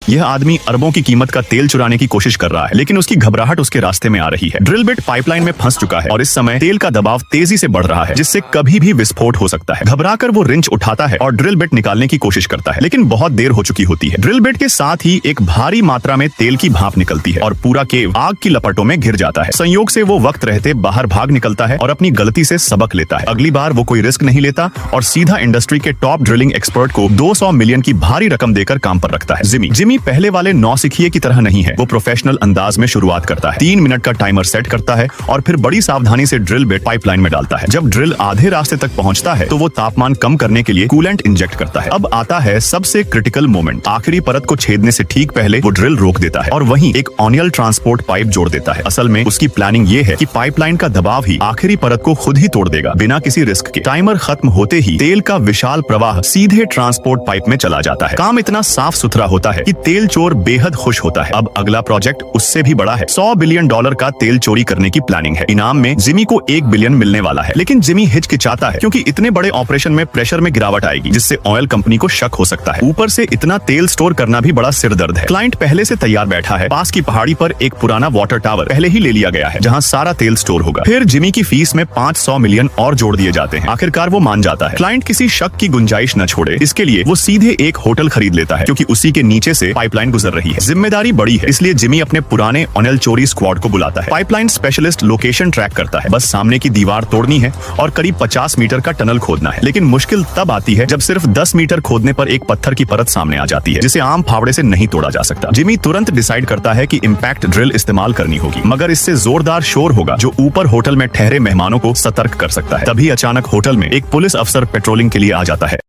यह आदमी अरबों की कीमत का तेल चुराने की कोशिश कर रहा है, लेकिन उसकी घबराहट उसके रास्ते में आ रही है। ड्रिल बिट पाइपलाइन में फंस चुका है और इस समय तेल का दबाव तेजी से बढ़ रहा है, जिससे कभी भी विस्फोट हो सकता है। घबराकर वो रिंच उठाता है और ड्रिल बिट निकालने की कोशिश करता है, लेकिन बहुत देर हो चुकी होती है। ड्रिल बिट के साथ ही एक भारी मात्रा में तेल की भाप निकलती है और पूरा केव आग की लपटों में घिर जाता है। संयोग से वो वक्त रहते बाहर भाग निकलता है और अपनी गलती से सबक लेता है। अगली बार वो कोई रिस्क नहीं लेता और सीधा इंडस्ट्री के टॉप ड्रिलिंग एक्सपर्ट को 200 मिलियन की भारी रकम देकर काम पर रखता है। जिमी पहले वाले नौसिखिए की तरह नहीं है। वो प्रोफेशनल अंदाज में शुरुआत करता है, 3 मिनट का टाइमर सेट करता है और फिर बड़ी सावधानी से ड्रिल बिट पाइपलाइन में डालता है। जब ड्रिल आधे रास्ते तक पहुंचता है तो वो तापमान कम करने के लिए कूलेंट इंजेक्ट करता है। अब आता है सबसे क्रिटिकल मोमेंट। आखिरी परत को छेदने से ठीक पहले वो ड्रिल रोक देता है और वहीं एक ऑनियल ट्रांसपोर्ट पाइप जोड़ देता है। असल में उसकी प्लानिंग ये है कि पाइपलाइन का दबाव ही आखिरी परत को खुद ही तोड़ देगा, बिना किसी रिस्क के। टाइमर खत्म होते ही तेल का विशाल प्रवाह सीधे ट्रांसपोर्ट पाइप में चला जाता है। काम इतना साफ सुथरा होता है कि तेल चोर बेहद खुश होता है। अब अगला प्रोजेक्ट उससे भी बड़ा है। $100 बिलियन का तेल चोरी करने की प्लानिंग है। इनाम में जिमी को 1 बिलियन मिलने वाला है, लेकिन जिमी हिचकिचाता है क्योंकि इतने बड़े ऑपरेशन में प्रेशर में गिरावट आएगी, जिससे ऑयल कंपनी को शक हो सकता है। ऊपर से इतना तेल स्टोर करना भी बड़ा सिरदर्द है। क्लाइंट पहले से तैयार बैठा है। पास की पहाड़ी पर एक पुराना वाटर टावर पहले ही ले लिया गया है, जहाँ सारा तेल स्टोर होगा। फिर जिमी की फीस में 500 मिलियन और जोड़ दिए जाते हैं। आखिरकार वो मान जाता है। क्लाइंट किसी शक की गुंजाइश न छोड़े, इसके लिए वो सीधे एक होटल खरीद लेता है, क्योंकि उसी के नीचे से पाइपलाइन गुजर रही है। जिम्मेदारी बड़ी है, इसलिए जिमी अपने पुराने ऑनियल चोरी स्क्वाड को बुलाता है। पाइपलाइन स्पेशलिस्ट लोकेशन ट्रैक करता है। बस सामने की दीवार तोड़नी है और करीब 50 मीटर का टनल खोदना है। लेकिन मुश्किल तब आती है जब सिर्फ 10 मीटर खोदने पर एक पत्थर की परत सामने आ जाती है, जिसे आम फावड़े से नहीं तोड़ा जा सकता। जिमी तुरंत डिसाइड करता है कि इम्पैक्ट ड्रिल इस्तेमाल करनी होगी, मगर इससे जोरदार शोर होगा जो ऊपर होटल में ठहरे मेहमानों को सतर्क कर सकता है। तभी अचानक होटल में एक पुलिस अफसर पेट्रोलिंग के लिए आ जाता है।